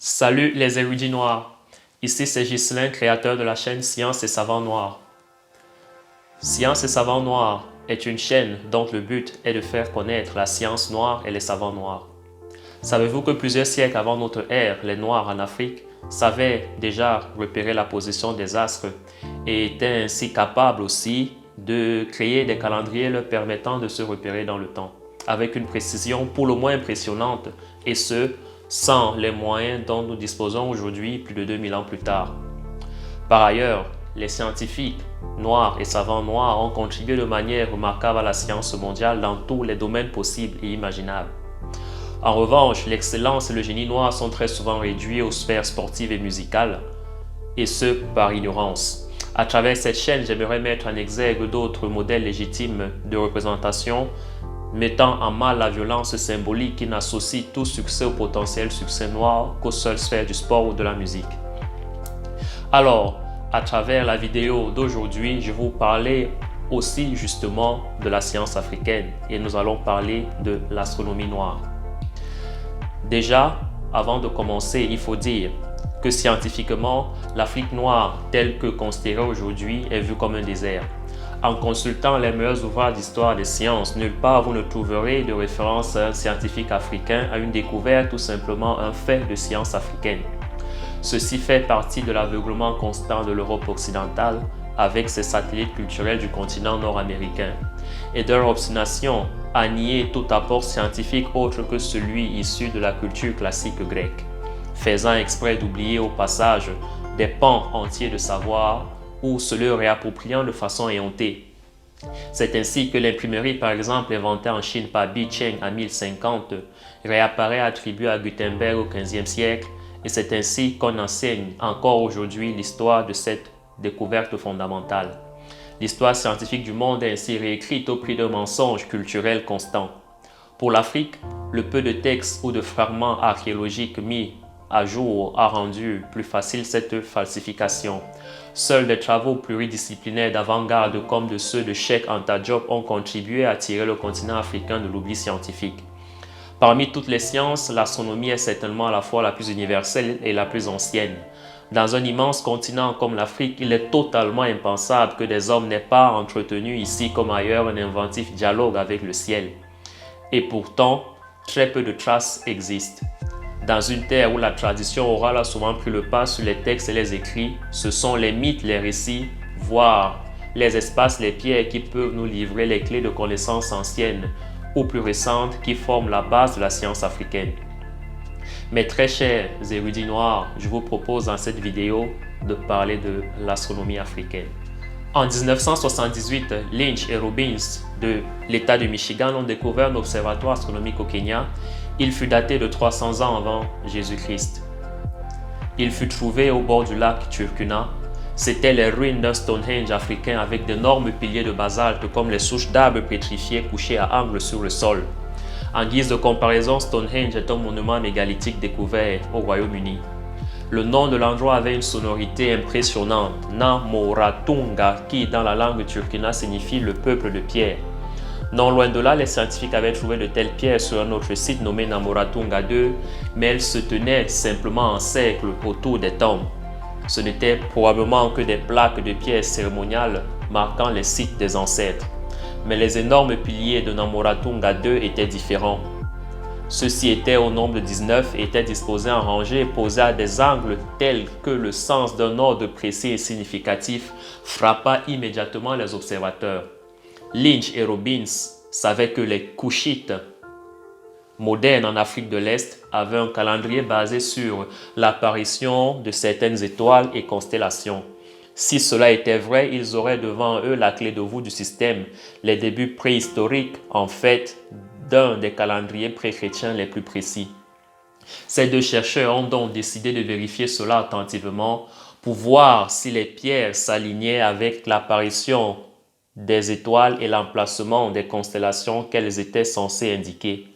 Salut les érudits noirs, ici c'est Ghislain, créateur de la chaîne Science et Savants Noirs. Science et Savants Noirs est une chaîne dont le but est de faire connaître la science noire et les savants noirs. Savez-vous que plusieurs siècles avant notre ère, les Noirs en Afrique savaient déjà repérer la position des astres et étaient ainsi capables aussi de créer des calendriers leur permettant de se repérer dans le temps, avec une précision pour le moins impressionnante, et ce, sans les moyens dont nous disposons aujourd'hui plus de 2000 ans plus tard. Par ailleurs, les scientifiques noirs et savants noirs ont contribué de manière remarquable à la science mondiale dans tous les domaines possibles et imaginables. En revanche, l'excellence et le génie noir sont très souvent réduits aux sphères sportives et musicales, et ce par ignorance. À travers cette chaîne, j'aimerais mettre en exergue d'autres modèles légitimes de représentation mettant en mal la violence symbolique qui n'associe tout succès au potentiel succès noir qu'aux seules sphères du sport ou de la musique. Alors, à travers la vidéo d'aujourd'hui, je vais vous parler aussi justement de la science africaine et nous allons parler de l'astronomie noire. Déjà, avant de commencer, il faut dire que scientifiquement, l'Afrique noire telle que considérée aujourd'hui est vue comme un désert. En consultant les meilleurs ouvrages d'histoire des sciences, nulle part vous ne trouverez de référence scientifique africain à une découverte ou simplement un fait de science africaine. Ceci fait partie de l'aveuglement constant de l'Europe occidentale avec ses satellites culturels du continent nord-américain et de leur obstination à nier tout apport scientifique autre que celui issu de la culture classique grecque, faisant exprès d'oublier au passage des pans entiers de savoir ou se le réappropriant de façon éhontée. C'est ainsi que l'imprimerie, par exemple, inventée en Chine par Bi Cheng en 1050, réapparaît attribuée à Gutenberg au XVe siècle, et c'est ainsi qu'on enseigne encore aujourd'hui l'histoire de cette découverte fondamentale. L'histoire scientifique du monde est ainsi réécrite au prix d'un mensonge culturel constant. Pour l'Afrique, le peu de textes ou de fragments archéologiques mis à jour a rendu plus facile cette falsification. Seuls des travaux pluridisciplinaires d'avant-garde comme de ceux de Cheikh Anta Diop ont contribué à tirer le continent africain de l'oubli scientifique. Parmi toutes les sciences, l'astronomie est certainement à la fois la plus universelle et la plus ancienne. Dans un immense continent comme l'Afrique, il est totalement impensable que des hommes n'aient pas entretenu ici comme ailleurs un inventif dialogue avec le ciel. Et pourtant, très peu de traces existent. Dans une terre où la tradition orale a souvent pris le pas sur les textes et les écrits, ce sont les mythes, les récits, voire les espaces, les pierres qui peuvent nous livrer les clés de connaissances anciennes ou plus récentes qui forment la base de la science africaine. Mes très chers érudits noirs, je vous propose dans cette vidéo de parler de l'astronomie africaine. En 1978, Lynch et Robbins de l'État du Michigan ont découvert un observatoire astronomique au Kenya. Il fut daté de 300 ans avant Jésus-Christ. Il fut trouvé au bord du lac Turkana. C'étaient les ruines d'un Stonehenge africain avec d'énormes piliers de basalte comme les souches d'arbres pétrifiés couchés à angle sur le sol. En guise de comparaison, Stonehenge est un monument mégalithique découvert au Royaume-Uni. Le nom de l'endroit avait une sonorité impressionnante, Namoratunga, qui dans la langue turkana signifie le peuple de pierre. Non loin de là, les scientifiques avaient trouvé de telles pierres sur un autre site nommé Namoratunga 2, mais elles se tenaient simplement en cercle autour des tombes. Ce n'étaient probablement que des plaques de pierres cérémoniales marquant les sites des ancêtres. Mais les énormes piliers de Namoratunga 2 étaient différents. Ceux-ci étaient au nombre de 19 et étaient disposés en rangées et posés à des angles tels que le sens d'un ordre précis et significatif frappa immédiatement les observateurs. Lynch et Robbins savaient que les Koushites modernes en Afrique de l'Est avaient un calendrier basé sur l'apparition de certaines étoiles et constellations. Si cela était vrai, ils auraient devant eux la clé de voûte du système, les débuts préhistoriques en fait d'un des calendriers pré-chrétiens les plus précis. Ces deux chercheurs ont donc décidé de vérifier cela attentivement pour voir si les pierres s'alignaient avec l'apparition des étoiles et l'emplacement des constellations qu'elles étaient censées indiquer.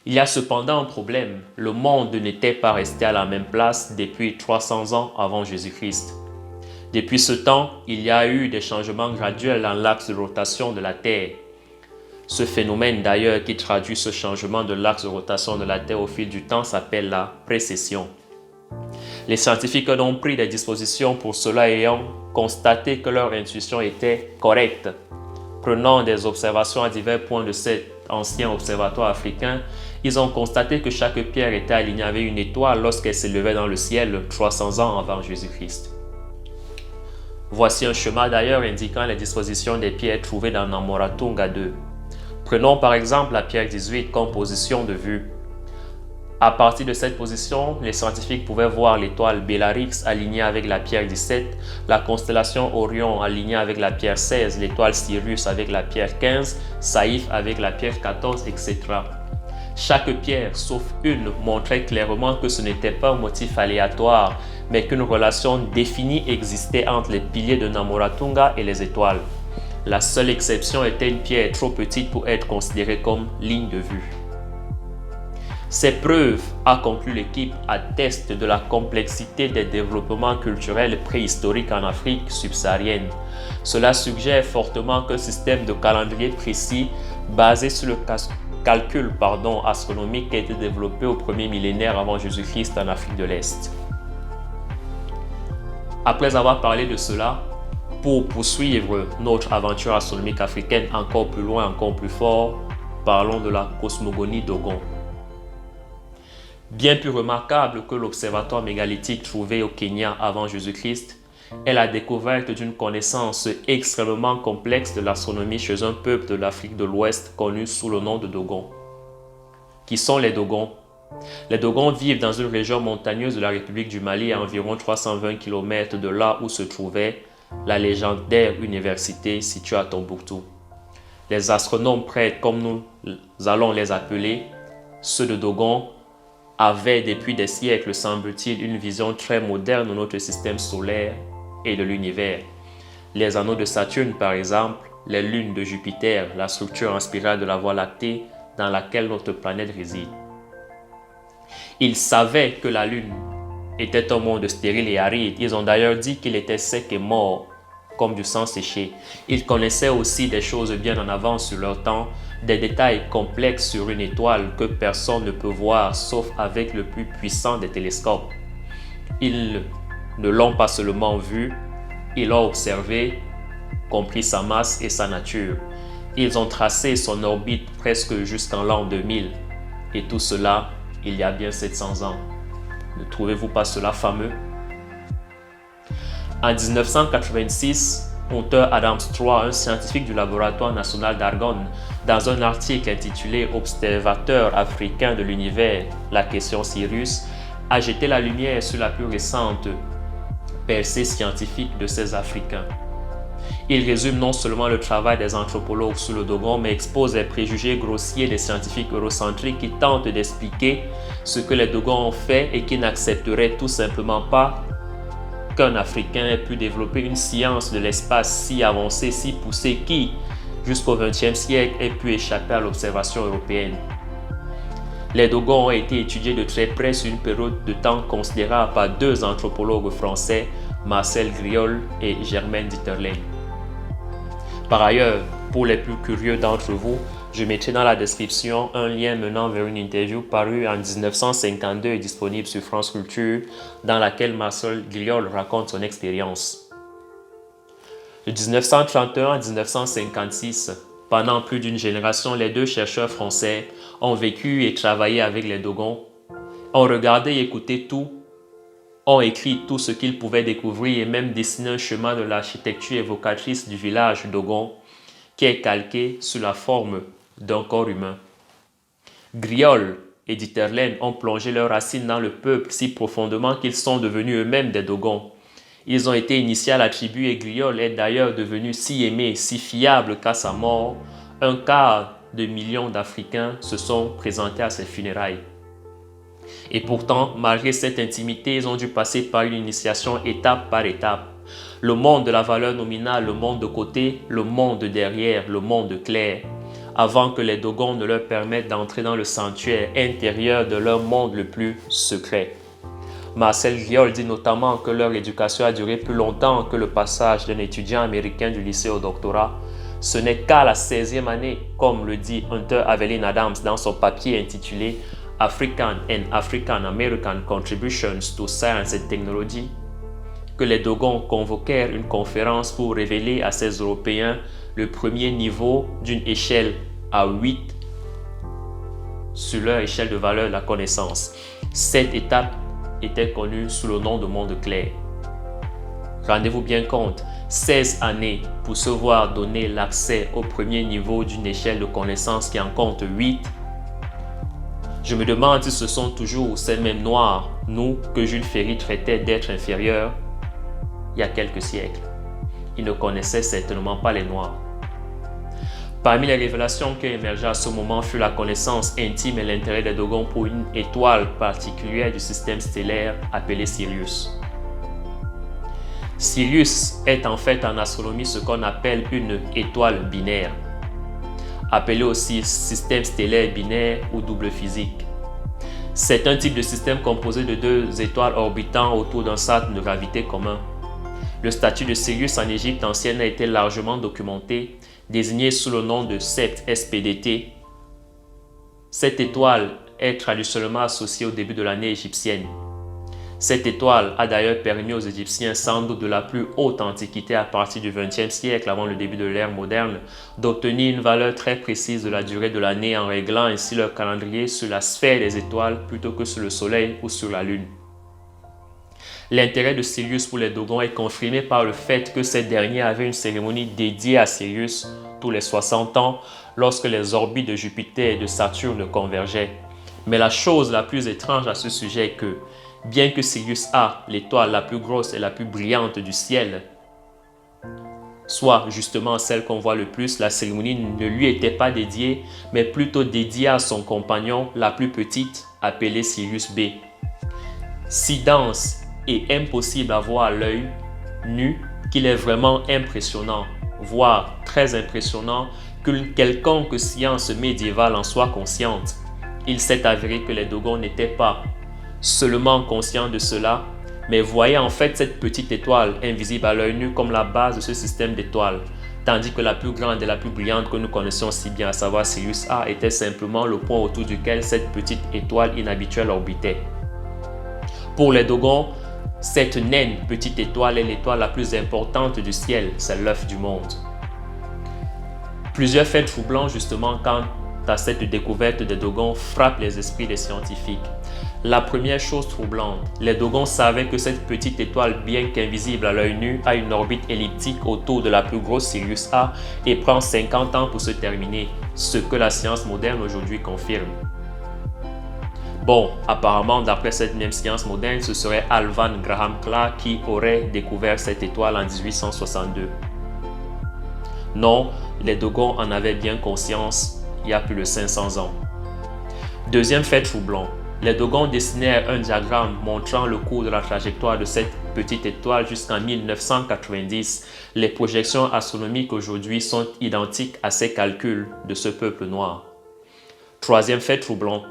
Il y a cependant un problème, le monde n'était pas resté à la même place depuis 300 ans avant Jésus-Christ. Depuis ce temps, il y a eu des changements graduels dans l'axe de rotation de la Terre. Ce phénomène d'ailleurs qui traduit ce changement de l'axe de rotation de la Terre au fil du temps s'appelle la précession. Les scientifiques ont pris des dispositions pour cela ayant constaté que leur intuition était correcte. Prenant des observations à divers points de cet ancien observatoire africain, ils ont constaté que chaque pierre était alignée avec une étoile lorsqu'elle s'élevait dans le ciel 300 ans avant Jésus-Christ. Voici un schéma d'ailleurs indiquant les dispositions des pierres trouvées dans Namoratunga 2. Prenons par exemple la pierre 18 comme position de vue. À partir de cette position, les scientifiques pouvaient voir l'étoile Bellatrix alignée avec la pierre 17, la constellation Orion alignée avec la pierre 16, l'étoile Sirius avec la pierre 15, Saïf avec la pierre 14, etc. Chaque pierre, sauf une, montrait clairement que ce n'était pas un motif aléatoire, mais qu'une relation définie existait entre les piliers de Namoratunga et les étoiles. La seule exception était une pierre trop petite pour être considérée comme ligne de vue. Ces preuves, a conclu l'équipe, attestent de la complexité des développements culturels préhistoriques en Afrique subsaharienne. Cela suggère fortement qu'un système de calendrier précis basé sur le calcul astronomique a été développé au premier millénaire avant Jésus-Christ en Afrique de l'Est. Après avoir parlé de cela, pour poursuivre notre aventure astronomique africaine encore plus loin, encore plus fort, parlons de la cosmogonie Dogon. Bien plus remarquable que l'observatoire mégalithique trouvé au Kenya avant Jésus-Christ est la découverte d'une connaissance extrêmement complexe de l'astronomie chez un peuple de l'Afrique de l'Ouest connu sous le nom de Dogon. Qui sont les Dogons? Les Dogons vivent dans une région montagneuse de la République du Mali à environ 320 km de là où se trouvait la légendaire université située à Tombouctou. Les astronomes prêtres, comme nous allons les appeler, ceux de Dogon, avaient depuis des siècles, semble-t-il, une vision très moderne de notre système solaire et de l'univers. Les anneaux de Saturne, par exemple, les lunes de Jupiter, la structure inspirée de la Voie lactée dans laquelle notre planète réside. Ils savaient que la Lune était un monde stérile et aride. Ils ont d'ailleurs dit qu'il était sec et mort, comme du sang séché. Ils connaissaient aussi des choses bien en avance sur leur temps, des détails complexes sur une étoile que personne ne peut voir sauf avec le plus puissant des télescopes. Ils ne l'ont pas seulement vu, ils l'ont observé, compris sa masse et sa nature. Ils ont tracé son orbite presque jusqu'en l'an 2000. Et tout cela, il y a bien 700 ans. Ne trouvez-vous pas cela fameux? En 1986, Hunter Adams III, un scientifique du laboratoire national d'Argonne, dans un article intitulé « Observateur africain de l'univers, la question Sirius », a jeté la lumière sur la plus récente percée scientifique de ces Africains. Il résume non seulement le travail des anthropologues sur le Dogon, mais expose les préjugés grossiers des scientifiques eurocentriques qui tentent d'expliquer ce que les Dogons ont fait et qui n'accepteraient tout simplement pas qu'un Africain ait pu développer une science de l'espace si avancée, si poussée, qui, jusqu'au XXe siècle, ait pu échapper à l'observation européenne. Les Dogons ont été étudiés de très près sur une période de temps considérable par deux anthropologues français, Marcel Griol et Germaine Dieterlen. Par ailleurs, pour les plus curieux d'entre vous, je mettrai dans la description un lien menant vers une interview parue en 1952 et disponible sur France Culture, dans laquelle Marcel Griol raconte son expérience. De 1931 à 1956, pendant plus d'une génération, les deux chercheurs français ont vécu et travaillé avec les Dogons, ont regardé et écouté tout, ont écrit tout ce qu'ils pouvaient découvrir et même dessiné un schéma de l'architecture évocatrice du village Dogon qui est calqué sur la forme d'un corps humain. Griol et Dieterlen ont plongé leurs racines dans le peuple si profondément qu'ils sont devenus eux-mêmes des Dogons. Ils ont été initiés à la tribu et Griol est d'ailleurs devenu si aimé, si fiable qu'à sa mort, 250 000 d'Africains se sont présentés à ses funérailles. Et pourtant, malgré cette intimité, ils ont dû passer par une initiation étape par étape. Le monde de la valeur nominale, le monde de côté, le monde de derrière, le monde clair, avant que les Dogons ne leur permettent d'entrer dans le sanctuaire intérieur de leur monde le plus secret. Marcel Griol dit notamment que leur éducation a duré plus longtemps que le passage d'un étudiant américain du lycée au doctorat. Ce n'est qu'à la 16e année, comme le dit Hunter Evelyn Adams dans son papier intitulé « African and African American Contributions to Science and Technology, que les Dogons convoquèrent une conférence pour révéler à ces Européens le premier niveau d'une échelle à 8 sur leur échelle de valeur de la connaissance. Cette étape était connue sous le nom de monde clair. Rendez-vous bien compte, 16 années pour se voir donner l'accès au premier niveau d'une échelle de connaissance qui en compte 8. Je me demande si ce sont toujours ces mêmes noirs, nous, que Jules Ferry traitait d'êtres inférieurs il y a quelques siècles. Il ne connaissait certainement pas les noirs. Parmi les révélations qui émergeaient à ce moment fut la connaissance intime et l'intérêt des Dogons pour une étoile particulière du système stellaire appelée Sirius. Sirius est en fait en astronomie ce qu'on appelle une étoile binaire, appelée aussi système stellaire binaire ou double physique. C'est un type de système composé de deux étoiles orbitant autour d'un centre de gravité commun. Le statut de Sirius en Égypte ancienne a été largement documenté, désigné sous le nom de Sept SPDT. Cette étoile est traditionnellement associée au début de l'année égyptienne. Cette étoile a d'ailleurs permis aux Égyptiens, sans doute de la plus haute antiquité à partir du XXe siècle, avant le début de l'ère moderne, d'obtenir une valeur très précise de la durée de l'année en réglant ainsi leur calendrier sur la sphère des étoiles plutôt que sur le Soleil ou sur la Lune. L'intérêt de Sirius pour les Dogons est confirmé par le fait que ces derniers avaient une cérémonie dédiée à Sirius tous les 60 ans lorsque les orbites de Jupiter et de Saturne convergeaient. Mais la chose la plus étrange à ce sujet est que, bien que Sirius A, l'étoile la plus grosse et la plus brillante du ciel, soit justement celle qu'on voit le plus, la cérémonie ne lui était pas dédiée, mais plutôt dédiée à son compagnon, la plus petite, appelée Sirius B. Si dense et impossible à voir à l'œil nu qu'il est vraiment impressionnant, voire très impressionnant, que quelconque science médiévale en soit consciente. Il s'est avéré que les Dogons n'étaient pas seulement conscients de cela, mais voyaient en fait cette petite étoile invisible à l'œil nu comme la base de ce système d'étoiles, tandis que la plus grande et la plus brillante que nous connaissions si bien, à savoir Sirius A, était simplement le point autour duquel cette petite étoile inhabituelle orbitait. Pour les Dogons, cette naine petite étoile est l'étoile la plus importante du ciel, c'est l'œuf du monde. Plusieurs faits troublants justement quant à cette découverte des Dogons frappent les esprits des scientifiques. La première chose troublante, les Dogons savaient que cette petite étoile, bien qu'invisible à l'œil nu, a une orbite elliptique autour de la plus grosse Sirius A et prend 50 ans pour se terminer, ce que la science moderne aujourd'hui confirme. Bon, apparemment, d'après cette même science moderne, ce serait Alvan Graham Clark qui aurait découvert cette étoile en 1862. Non, les Dogons en avaient bien conscience il y a plus de 500 ans. Deuxième fait troublant, les Dogons dessinèrent un diagramme montrant le cours de la trajectoire de cette petite étoile jusqu'en 1990. Les projections astronomiques aujourd'hui sont identiques à ces calculs de ce peuple noir. Troisième fait troublant,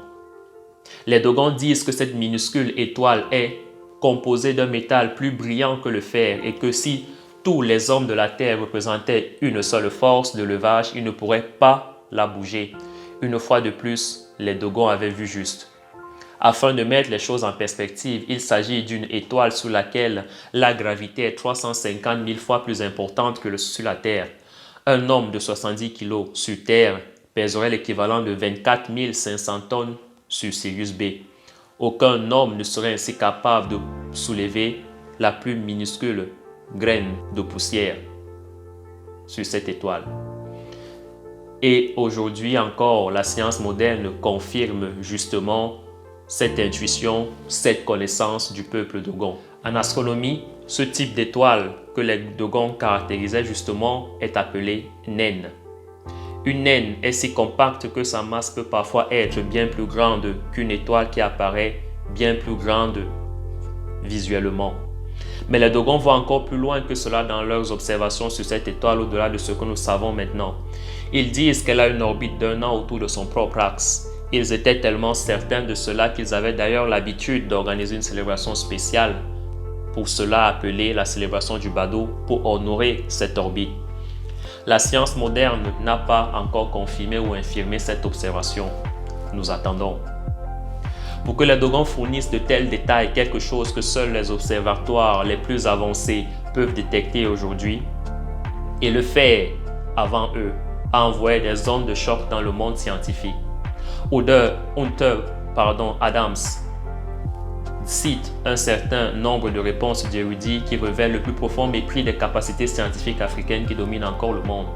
les Dogons disent que cette minuscule étoile est composée d'un métal plus brillant que le fer et que si tous les hommes de la Terre représentaient une seule force de levage, ils ne pourraient pas la bouger. Une fois de plus, les Dogons avaient vu juste. Afin de mettre les choses en perspective, il s'agit d'une étoile sur laquelle la gravité est 350 000 fois plus importante que sur la Terre. Un homme de 70 kg sur Terre pèserait l'équivalent de 24 500 tonnes sur Sirius B. Aucun homme ne serait ainsi capable de soulever la plus minuscule graine de poussière sur cette étoile. Et aujourd'hui encore, la science moderne confirme justement cette intuition, cette connaissance du peuple Dogon. En astronomie, ce type d'étoile que les Dogons caractérisaient justement est appelé naine. Une naine est si compacte que sa masse peut parfois être bien plus grande qu'une étoile qui apparaît bien plus grande visuellement. Mais les Dogons vont encore plus loin que cela dans leurs observations sur cette étoile au-delà de ce que nous savons maintenant. Ils disent qu'elle a une orbite d'1 an autour de son propre axe. Ils étaient tellement certains de cela qu'ils avaient d'ailleurs l'habitude d'organiser une célébration spéciale, pour cela appelée la célébration du Bado, pour honorer cette orbite. La science moderne n'a pas encore confirmé ou infirmé cette observation. Nous attendons. Pour que les Dogons fournissent de tels détails, quelque chose que seuls les observatoires les plus avancés peuvent détecter aujourd'hui, et le faire avant eux, a envoyé des ondes de choc dans le monde scientifique. Hunter Adams cite un certain nombre de réponses d'érudits qui révèlent le plus profond mépris des capacités scientifiques africaines qui dominent encore le monde.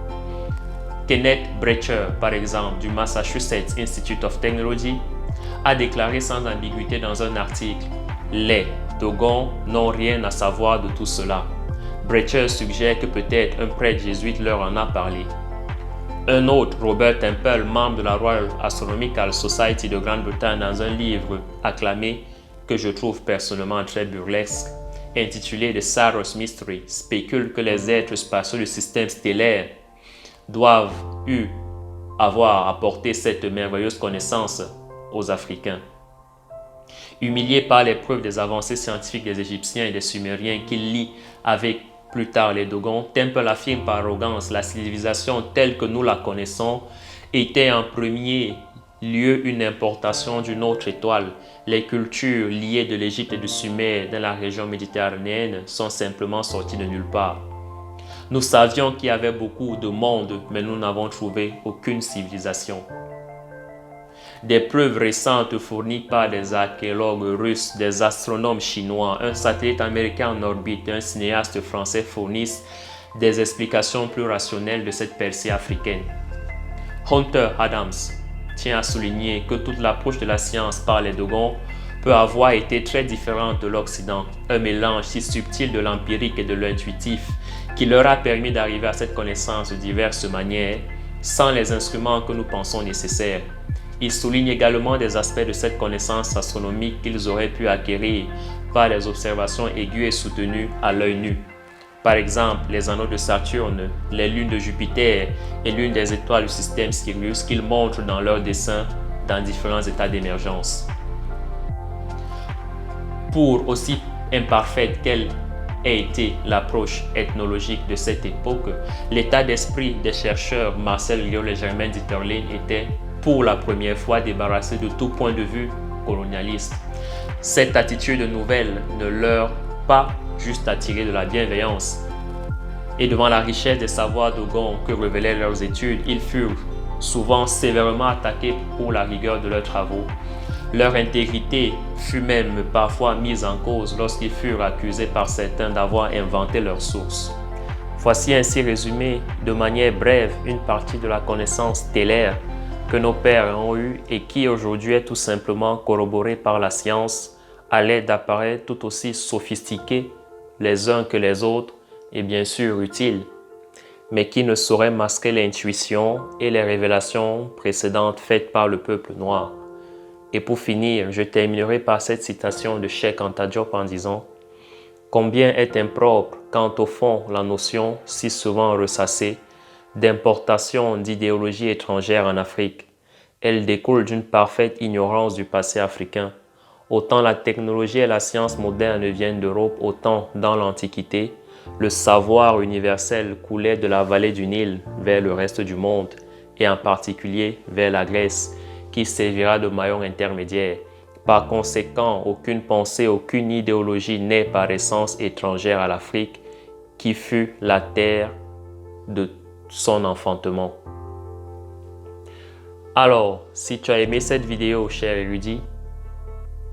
Kenneth Brecher, par exemple, du Massachusetts Institute of Technology, a déclaré sans ambiguïté dans un article « Les Dogons n'ont rien à savoir de tout cela ». Brecher suggère que peut-être un prêtre jésuite leur en a parlé. Un autre, Robert Temple, membre de la Royal Astronomical Society de Grande-Bretagne, dans un livre acclamé que je trouve personnellement très burlesque, intitulé The Saros Mystery, spécule que les êtres spatiaux du système stellaire doivent avoir apporté cette merveilleuse connaissance aux Africains. Humilié par les preuves des avancées scientifiques des Égyptiens et des Sumériens qu'il lie avec plus tard les Dogons, Temple affirme par arrogance la civilisation telle que nous la connaissons était en premier lieu une importation d'une autre étoile. Les cultures liées de l'Égypte et du Sumer dans la région méditerranéenne sont simplement sorties de nulle part. Nous savions qu'il y avait beaucoup de monde, mais nous n'avons trouvé aucune civilisation. Des preuves récentes fournies par des archéologues russes, des astronomes chinois, un satellite américain en orbite et un cinéaste français fournissent des explications plus rationnelles de cette percée africaine. Hunter Adams tient à souligner que toute l'approche de la science par les Dogons peut avoir été très différente de l'Occident, un mélange si subtil de l'empirique et de l'intuitif qui leur a permis d'arriver à cette connaissance de diverses manières, sans les instruments que nous pensons nécessaires. Il souligne également des aspects de cette connaissance astronomique qu'ils auraient pu acquérir par des observations aiguës et soutenues à l'œil nu. Par exemple, les anneaux de Saturne, les lunes de Jupiter et l'une des étoiles du système Sirius qu'ils montrent dans leurs dessins dans différents états d'émergence. Pour aussi imparfaite qu'elle ait été l'approche ethnologique de cette époque, l'état d'esprit des chercheurs Marcel Griaule et Germain Dieterle était pour la première fois débarrassé de tout point de vue colonialiste. Cette attitude nouvelle ne leur pas juste attiré de la bienveillance. Et devant la richesse des savoirs Dogons que révélaient leurs études, ils furent souvent sévèrement attaqués pour la rigueur de leurs travaux. Leur intégrité fut même parfois mise en cause lorsqu'ils furent accusés par certains d'avoir inventé leurs sources. Voici ainsi résumé de manière brève une partie de la connaissance stellaire que nos pères ont eue et qui aujourd'hui est tout simplement corroborée par la science à l'aide d'appareils tout aussi sophistiqués les uns que les autres et bien sûr utiles, mais qui ne sauraient masquer l'intuition et les révélations précédentes faites par le peuple noir. Et pour finir, je terminerai par cette citation de Cheikh Anta Diop en disant « Combien est impropre quand au fond la notion, si souvent ressassée, d'importation d'idéologies étrangères en Afrique. Elle découle d'une parfaite ignorance du passé africain. Autant la technologie et la science moderne viennent d'Europe, autant dans l'Antiquité, le savoir universel coulait de la vallée du Nil vers le reste du monde, et en particulier vers la Grèce, qui servira de maillon intermédiaire. Par conséquent, aucune pensée, aucune idéologie n'est par essence étrangère à l'Afrique, qui fut la terre de son enfantement. Alors, si tu as aimé cette vidéo, cher érudit,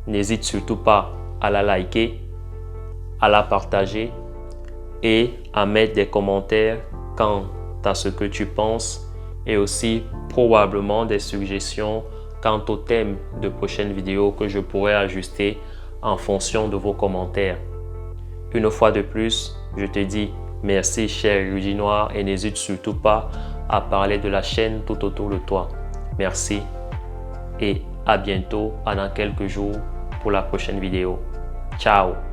n'hésite surtout pas à la liker, à la partager et à mettre des commentaires quant à ce que tu penses et aussi probablement des suggestions quant au thème de prochaines vidéos que je pourrais ajuster en fonction de vos commentaires. Une fois de plus, je te dis merci cher érudit noir et n'hésite surtout pas à parler de la chaîne tout autour de toi. Merci et à bientôt dans quelques jours pour la prochaine vidéo. Ciao!